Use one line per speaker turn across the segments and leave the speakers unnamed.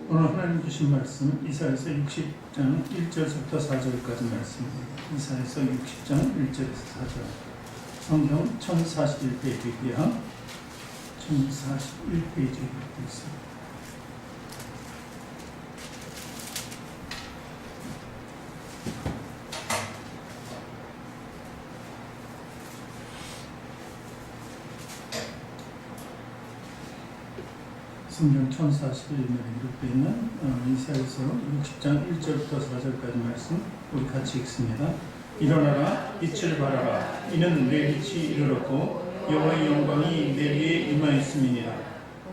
오늘 하나님 주신 말씀 이사야서 60장 1절부터 4절까지 말씀입니다. 이사야서 60장 1절에서 4절. 성경 1041페이지고요. 1041페이지에 되어 있습니다. 성경 1041면에 기록되어 있는 이사야서 60장 1절부터 4절까지 말씀 우리 같이 읽습니다. 일어나라, 빛을 발하라. 이는 내 빛이 이르렀고 여호와의 영광이 내 위에 임하였음이니라.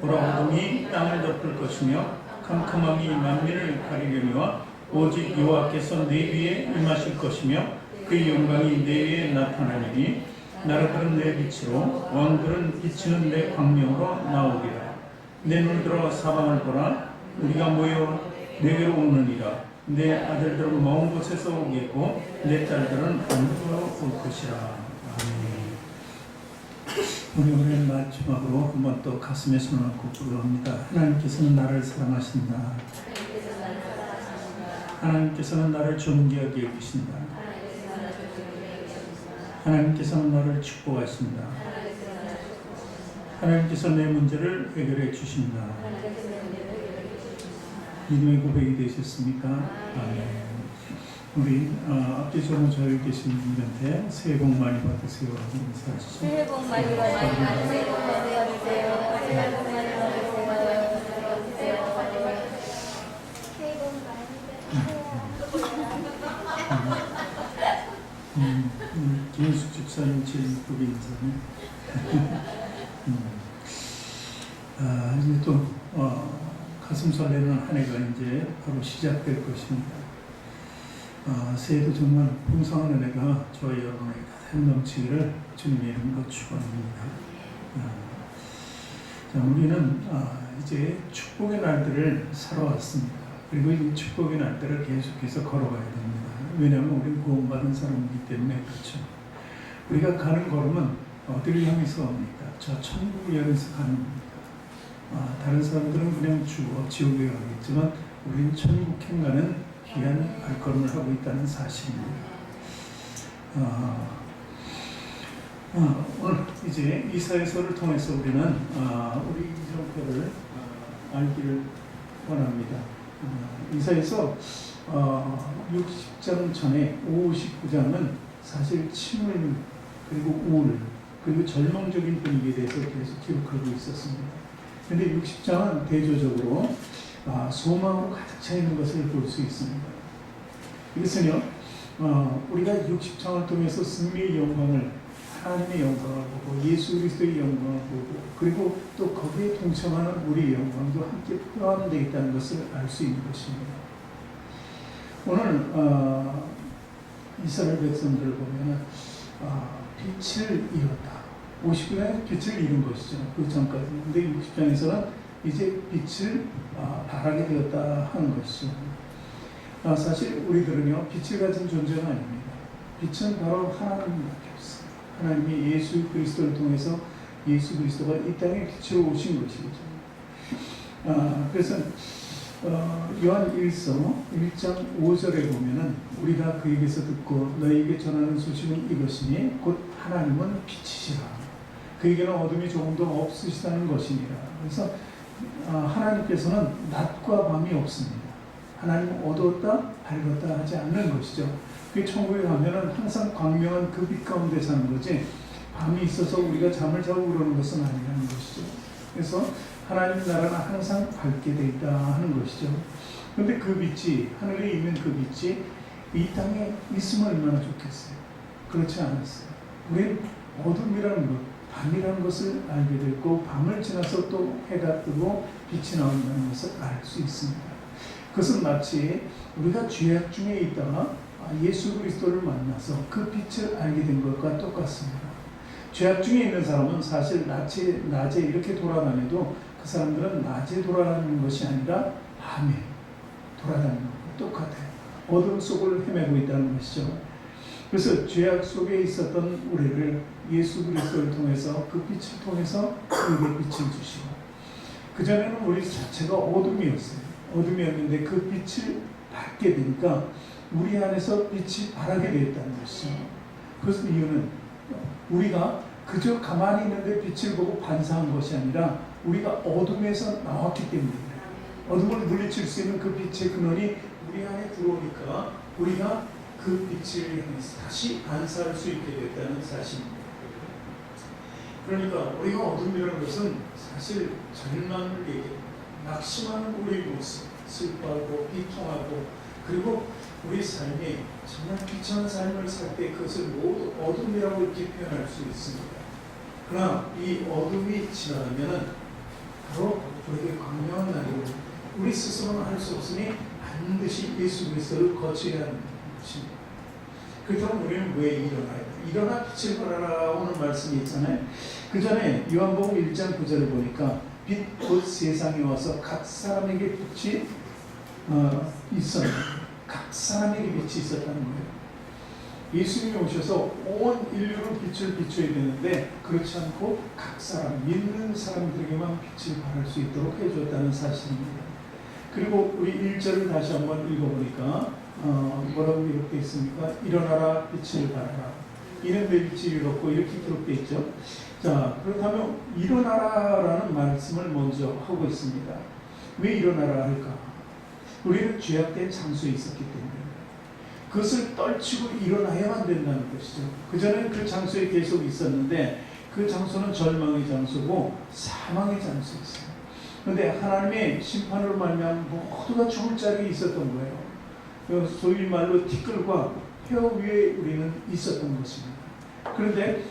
보라, 어둠이 땅을 덮을 것이며 캄캄함이 만민을 가리려니와 오직 여호와께서 내 위에 임하실 것이며 그 영광이 내 위에 나타나리니 나라들은 내 빛으로 왕들은 비치는 내 광명으로 나오리라. 내 눈을 들어 사방을 보라. 우리가 모여 내게로 오느니라. 내 아들들은 먼 곳에서 오겠고 내 딸들은 안으로 올 것이라. 아멘. 우리 오늘 마지막으로 한번 또 가슴에 손을 얹고 부르합니다. 하나님께서는 나를 사랑하신다. 하나님께서는 나를 존귀하게 여기신다. 하나님께서는 나를 축복하신다. 하나님께서 내 문제를 해결해 주신다. 믿음의 고백이 되셨습니까? 아멘. 우리 앞뒤 조문 저희 계신 분들한테 새해 복 많이 받으세요 하고 인사하시죠.
새해 복 많이 받으세요. 새해 복 많이 받으세요. 새해 복 많이 받으세요. 새해 복 많이 받으세요.
김숙 집사님 제일 이쁘게 인사네. 이제 또 가슴 설레는 한 해가 이제 바로 시작될 것입니다. 새해도 정말 풍성한 은혜가 저와 여러분에게 가득 넘치기를 주님의 이름으로 축원합니다. 우리는 이제 축복의 날들을 살아왔습니다. 그리고 이 축복의 날들을 계속해서 걸어가야 됩니다. 왜냐하면 우리는 구원받은 사람이기 때문에 그렇죠. 우리가 가는 걸음은 어디를 향해서 옵니까? 저 천국을 향해서 가는 겁니다. 다른 사람들은 그냥 지옥에 가겠지만 우리는 천국 향가는 귀한 발걸음을 하고 있다는 사실입니다. 오늘 이제 이사야서를 통해서 우리는 우리 이정표를 알기를 원합니다. 이사야서 60장 전에 59장은 사실 침울 그리고 우울 그리고 절망적인 분위기에 대해서 계속 기록하고 있었습니다. 그런데 60장은 대조적으로 소망으로 가득 차 있는 것을 볼 수 있습니다. 이것은요, 우리가 60장을 통해서 승리의 영광을, 하나님의 영광을 보고 예수 그리스도의 영광을 보고 그리고 또 거기에 동참하는 우리의 영광도 함께 포함되어 있다는 것을 알 수 있는 것입니다. 오늘 이스라엘 백성들을 보면 빛을 잃었다. 59장에서 빛을 잃은 것이죠. 그 전까지. 근데 60장에서는 이제 빛을 발하게 되었다 하는 것이죠. 사실 우리들은요, 빛을 가진 존재가 아닙니다. 빛은 바로 하나님밖에 없어요. 하나님이 예수 그리스도를 통해서 예수 그리스도가 이 땅에 빛으로 오신 것이죠. 그래서 요한 1서 1장 5절에 보면은 우리가 그에게서 듣고 너희에게 전하는 소식은 이것이니 곧 하나님은 빛이시라. 그에게는 어둠이 조금도 없으시다는 것이니라. 그래서 하나님께서는 낮과 밤이 없습니다. 하나님은 어두웠다 밝았다 하지 않는 것이죠. 그 천국에 가면은 항상 광명한 그 빛 가운데 사는 거지 밤이 있어서 우리가 잠을 자고 그러는 것은 아니라는 것이죠. 그래서 하나님 나라는 항상 밝게 되어 있다 하는 것이죠. 그런데 그 빛이, 하늘에 있는 그 빛이 이 땅에 있으면 얼마나 좋겠어요. 그렇지 않았어요. 우리는 어둠이라는 것, 밤이라는 것을 알게 됐고 밤을 지나서 또 해가 뜨고 빛이 나온다는 것을 알 수 있습니다. 그것은 마치 우리가 죄악 중에 있다가 예수 그리스도를 만나서 그 빛을 알게 된 것과 똑같습니다. 죄악 중에 있는 사람은 사실 낮에 이렇게 돌아다녀도 그 사람들은 낮에 돌아다니는 것이 아니라 밤에 돌아다니는 것과 똑같아요. 어둠 속을 헤매고 있다는 것이죠. 그래서 죄악 속에 있었던 우리를 예수 그리스도를 통해서 그 빛을 통해서 우리에게 빛을 주시고 그전에는 우리 자체가 어둠이었어요. 어둠이었는데 그 빛을 받게 되니까 우리 안에서 빛이 발하게 되었다는 것이죠. 그것은 이유는 우리가 그저 가만히 있는데 빛을 보고 반사한 것이 아니라 우리가 어둠에서 나왔기 때문입니다. 어둠을 물리칠 수 있는 그 빛의 근원이 우리 안에 들어오니까 우리가 그 빛을 향해서 다시 반사할 수 있게 됐다는 사실입니다. 그러니까 우리가 어둠이라는 것은 사실 절망을 얘기합니다. 낙심하는 우리 모습, 슬퍼하고 비통하고, 그리고 우리 삶이 정말 귀찮은 삶을 살 때 그것을 모두 어둠이라고 이렇게 표현할 수 있습니다. 그러나 이 어둠이 지나가면은 바로 우리에게 광명한 날이 옵니다. 우리 스스로는 할 수 없으니 반드시 예수 그리스도를 거쳐야 하는 것입니다. 그렇다면 우리는 왜 일어나야 돼? 일어나 빛을 발하라 오는 말씀이 있잖아요. 그 전에 요한복음 1장 9절을 보니까 빛 곧 세상에 와서 각 사람에게 빛이 있었는데, 각 사람에게 빛이 있었다는 거예요. 예수님이 오셔서 온 인류를 빛을 비춰야 되는데 그렇지 않고 각 사람, 믿는 사람들에게만 빛을 발할 수 있도록 해줬다는 사실입니다. 그리고 우리 1절을 다시 한번 읽어보니까 뭐라고 기록되어 있습니까? 일어나라 빛을 발하라. 이는 내 빛이 이렇고, 이렇게 기록되어 있죠. 자, 그렇다면 일어나라라는 말씀을 먼저 하고 있습니다. 왜 일어나라 할까? 우리는 죄악된 장소에 있었기 때문에 그것을 떨치고 일어나야만 된다는 것이죠. 그전에는 그 장소에 계속 있었는데 그 장소는 절망의 장소고 사망의 장소였어요. 그런데 하나님의 심판으로 말미암아 모두가 죽을 자리에 있었던 거예요. 소위 말로 티끌과 혀 위에 우리는 있었던 것입니다. 그런데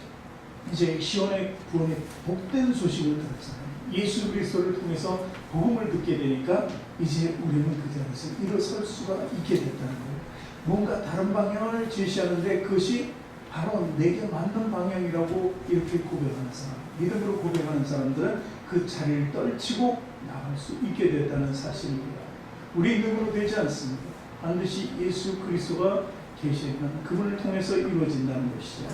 이제 시온의 구원의 복된 소식을 들었잖아요. 예수 그리스도를 통해서 복음을 듣게 되니까 이제 우리는 그 자리에서 일어설 수가 있게 됐다는 거예요. 뭔가 다른 방향을 제시하는데 그것이 바로 내게 맞는 방향이라고 이렇게 고백하는 사람, 믿음으로 고백하는 사람들은 그 자리를 떨치고 나갈 수 있게 됐다는 사실입니다. 우리 능으로 되지 않습니다. 반드시 예수 그리스도가 계시는 그분을 통해서 이루어진다는 것이죠.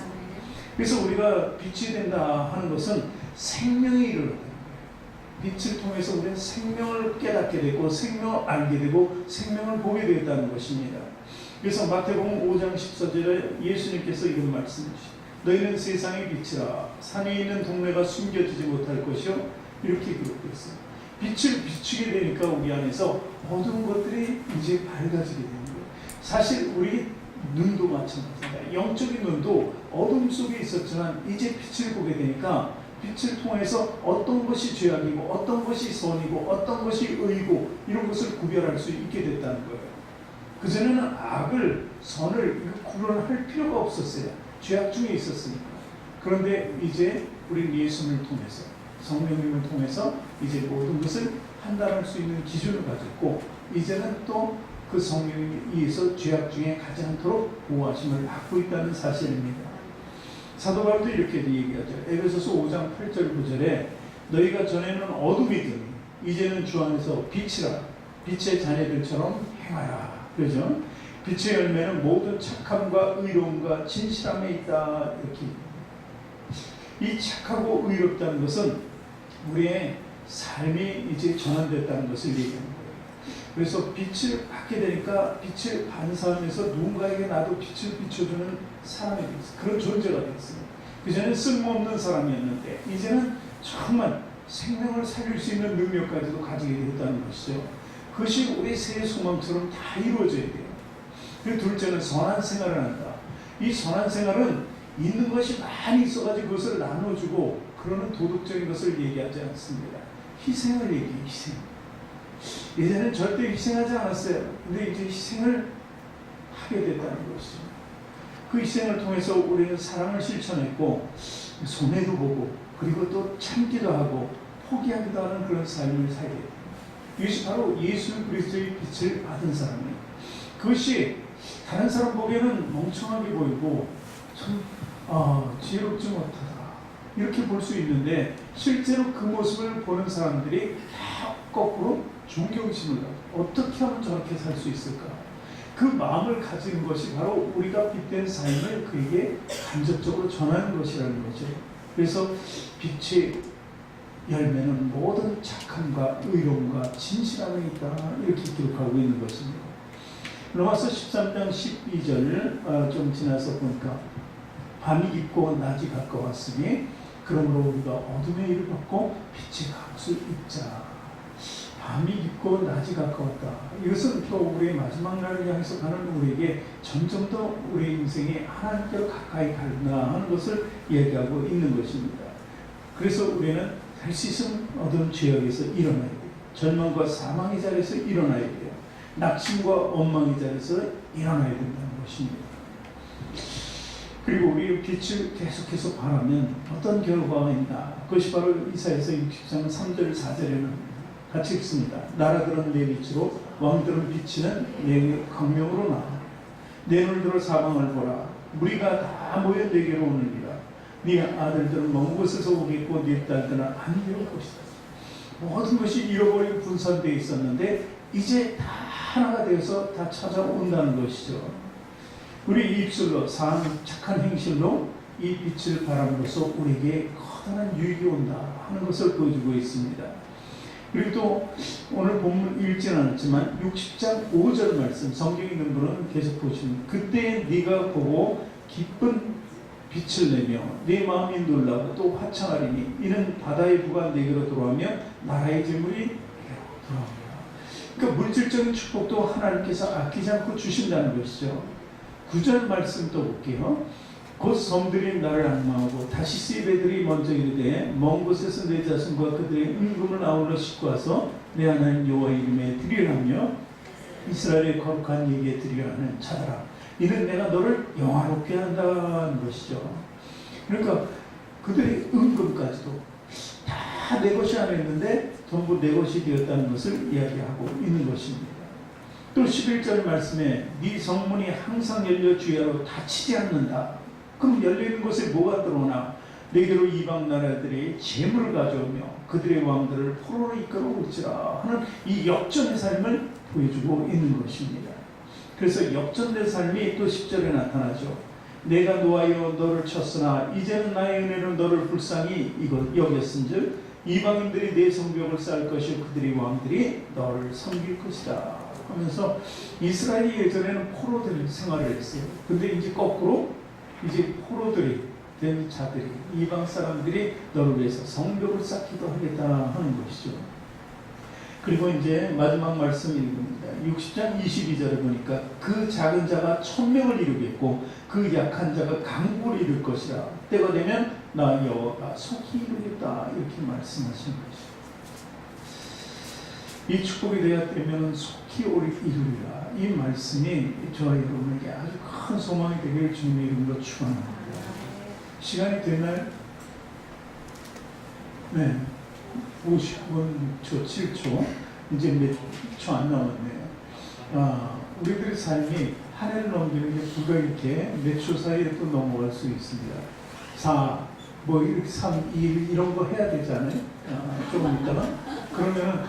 그래서 우리가 빛이 된다 하는 것은 생명이 일어나는 거예요. 빛을 통해서 우리는 생명을 깨닫게 되고 생명을 알게 되고 생명을 보게 되었다는 것입니다. 그래서 마태복음 5장 14절에 예수님께서 이런 말씀이시죠. 너희는 세상의 빛이라. 산에 있는 동네가 숨겨지지 못할 것이요. 이렇게 기록되어 있어요. 빛을 비추게 되니까 우리 안에서 어두운 것들이 이제 밝아지게 되는 거예요. 사실 우리 눈도 마찬가지입니다. 영적인 눈도 어둠 속에 있었지만 이제 빛을 보게 되니까 빛을 통해서 어떤 것이 죄악이고 어떤 것이 선이고 어떤 것이 의고 이런 것을 구별할 수 있게 됐다는 거예요. 그전에는 악을 선을 구별할 필요가 없었어요. 죄악 중에 있었으니까. 그런데 이제 우리 예수님을 통해서 성령님을 통해서 이제 모든 것을 판단할 수 있는 기준을 가졌고 이제는 또 그 성령에 의해서 죄악 중에 가지 않도록 보호하심을 받고 있다는 사실입니다. 사도 바울도 이렇게 얘기하죠. 에베소서 5장 8절 9절에 너희가 전에는 어둠이더니 이제는 주 안에서 빛이라. 빛의 자녀들처럼 행하라. 그죠? 빛의 열매는 모든 착함과 의로움과 진실함에 있다. 이렇게. 이 착하고 의롭다는 것은 우리의 삶이 이제 전환됐다는 것을 얘기하는 거예요. 그래서 빛을 받게 되니까 빛을 반사하면서 누군가에게 나도 빛을 비춰주는 사람이 되었어요. 그런 존재가 되었어요. 그전에는 쓸모없는 사람이었는데 이제는 정말 생명을 살릴 수 있는 능력까지도 가지게 되었다는 것이죠. 그것이 우리 새 소망처럼 다 이루어져야 돼요. 그리고 둘째는 선한 생활을 한다. 이 선한 생활은 있는 것이 많이 있어가지고 그것을 나눠주고 그러는 도덕적인 것을 얘기하지 않습니다. 희생을 얘기해요. 희생. 예전에는 절대 희생하지 않았어요. 근데 이제 희생을 하게 됐다는 것이죠. 그 희생을 통해서 우리는 사랑을 실천했고 손해도 보고 그리고 또 참기도 하고 포기하기도 하는 그런 삶을 살게 돼요. 이것이 바로 예수 그리스도의 빛을 받은 사람이에요. 그것이 다른 사람 보기에는 멍청하게 보이고 참 지혜롭지 못하다 이렇게 볼 수 있는데 실제로 그 모습을 보는 사람들이 다 거꾸로 존경심을 가지고 어떻게 하면 저렇게 살 수 있을까? 그 마음을 가지는 것이 바로 우리가 빛된 삶을 그에게 간접적으로 전하는 것이라는 거죠. 그래서 빛이 열매는 모든 착함과 의로움과 진실함에 있다. 이렇게 기록하고 있는 것입니다. 로마서 13장 12절 좀 지나서 보니까 밤이 깊고 낮이 가까웠으니 그러므로 우리가 어둠의 일을 벗고 빛의 갑옷을 입자. 밤이 깊고 낮이 가까웠다. 이것은 또 우리의 마지막 날을 향해서 가는 우리에게 점점 더 우리의 인생이 하나님께로 가까이 간다 하는 것을 얘기하고 있는 것입니다. 그래서 우리는 할 수 있으면 어두운 지역에서 일어나야 돼요. 절망과 사망의 자리에서 일어나야 돼요. 낙심과 원망의 자리에서 일어나야 된다는 것입니다. 그리고 우리 빛을 계속해서 바라면 어떤 결과가 있나? 그것이 바로 이사야서 60장 3절 4절에는 같이 읽습니다. 나라들은 내 빛으로 왕들은 비치는 내 광명으로 나와. 내 눈들어 사방을 보라. 무리가 다 모여 내게로 오느니라. 네 아들들은 먼 곳에서 오겠고 네 딸들은 안개로 것이다. 모든 것이 잃어버리고 분산되어 있었는데 이제 다 하나가 되어서 다 찾아온다는 것이죠. 우리 입술로 착한 행실로 이 빛을 바람으로써 우리에게 커다란 유익이 온다 하는 것을 보여주고 있습니다. 그리고 또 오늘 본문 읽지는 않았지만 60장 5절 말씀 성경 있는 분은 계속 보시면 그때 네가 보고 기쁜 빛을 내며 네 마음이 놀라고 또 화창하리니 이는 바다의 부가 내게로 돌아오며 나라의 재물이 내게로 돌아옵니다. 그러니까 물질적인 축복도 하나님께서 아끼지 않고 주신다는 것이죠. 9절 말씀 또 볼게요. 곧 섬들이 나를 악망하고 다시스 배들이 먼저 이르되 먼 곳에서 내 자손과 그들의 은금을 아울러 싣고 와서 내 하나님 여호와 이름에 드리라며 이스라엘의 거룩한 얘기에 드리라 하는 자들아 이는 내가 너를 영화롭게 한다는 것이죠. 그러니까 그들의 은금까지도 다 내 것이 아니었는데 전부 내 것이 되었다는 것을 이야기하고 있는 것입니다. 또 11절 말씀에 네 성문이 항상 열려 주야로 닫히지 않는다. 그럼 열리는 곳에 뭐가 들어오나? 내게로 이방 나라들이 재물을 가져오며 그들의 왕들을 포로로 이끌어올지라 하는 이 역전의 삶을 보여주고 있는 것입니다. 그래서 역전된 삶이 또 10절에 나타나죠. 내가 노하여 너를 쳤으나 이제는 나의 은혜는 너를 불쌍히 여겼은즉 이방인들이 내 성벽을 쌓을 것이요 그들의 왕들이 너를 섬길 것이다 하면서 이스라엘이 예전에는 포로들 생활을 했어요. 근데 이제 거꾸로 이제 포로들이 된 자들이 이방 사람들이 너를 위해서 성벽을 쌓기도 하겠다 하는 것이죠. 그리고 이제 마지막 말씀 읽습니다. 60장 22절에 보니까 그 작은 자가 1000명을 이루겠고 그 약한 자가 강국을 이룰 것이라. 때가 되면 나 여호와가 속히 이루겠다 이렇게 말씀하신 것이죠. 이 축복이 되었다면 속히 이루리라. 이 말씀이 저와 여러분에게 아주 큰 소망이 되기를 주님의 이름으로 축원합니다. 시간이 되나요? 네. 50분 6초, 7초 이제 몇 초 안 남았네요. 우리들의 삶이 한 해를 넘기는 게 불과 이렇게 몇 초 사이에 또 넘어갈 수 있습니다. 4, 뭐 이렇게 3, 2 이런 거 해야 되잖아요. 조금 있다가 그러면은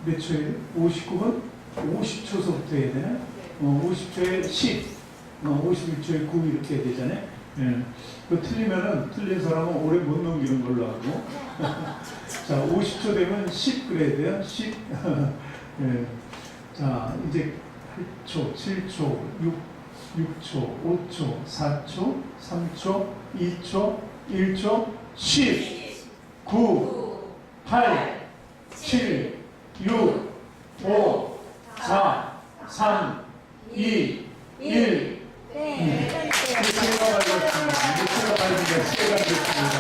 몇 초에 59분 50초서부터 해야 되나? 50초에 10, 51초에 9 이렇게 해야 되잖아요. 예. 그 틀린 사람은 오래 못 넘기는 걸로 하고. 자, 50초 되면 10 그래야 돼요. 10. 예. 자, 이제 8초, 7초, 6초, 5초, 4초, 3초, 2초, 1초, 10, 9, 8, 7, 6, 5, 4, 3, 2, 1. 시계가 밝았습니다. 시계가 밝은데 시계가 됐습니다.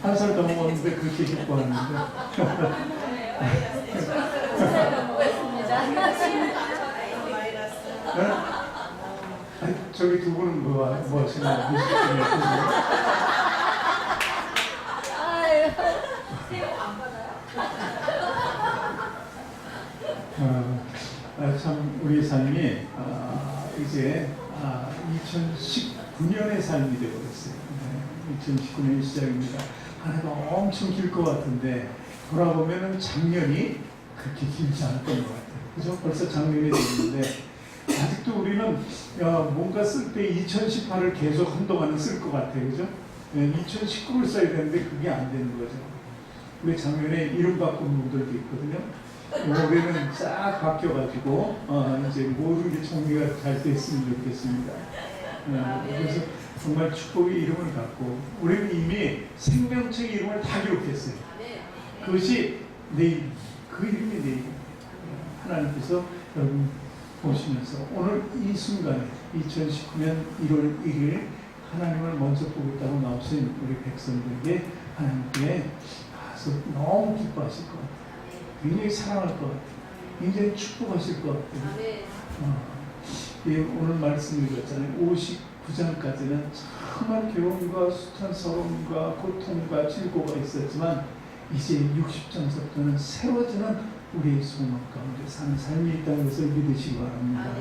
한 살 더 먹었는데 그렇게 기뻐하는데. 저기 두 분은 뭐 하시나요? 참 우리의 삶이 이제 2019년의 삶이 되어버렸어요. 2019년 시작입니다. 한 해가 엄청 길 것 같은데 돌아보면은 작년이 그렇게 길지 않았던 것 같아요. 그죠? 벌써 작년이 됐는데 아직도 우리는 뭔가 쓸 때 2018을 계속 한동안은 쓸 것 같아요. 그죠? 2019를 써야 되는데 그게 안 되는 거죠. 우리 작년에 이름 바꾼 분들도 있거든요. 올해는 싹 바뀌어가지고 이제 모든 게 정리가 잘 됐으면 좋겠습니다. 그래서 정말 축복의 이름을 갖고 우리는 이미 생명책 이름을 다 기록했어요. 그것이 내일, 그 이름이 내일. 하나님께서 여러분 보시면서 오늘 이 순간에 2019년 1월 1일 하나님을 먼저 보겠다고 나오신 우리 백성들에게 하나님께 가서 너무 기뻐하실 것 같아요. 굉장히 사랑할 것 같아요. 굉장히 축복하실 것 같아요. 오늘 말씀 읽었잖아요. 59장까지는 정말 괴로움과 숱한 서러움과 고통과 질고가 있었지만 이제 60장서부터는 새로워지는 우리의 소망 가운데 사는 삶이 있다는 것을 믿으시기 바랍니다.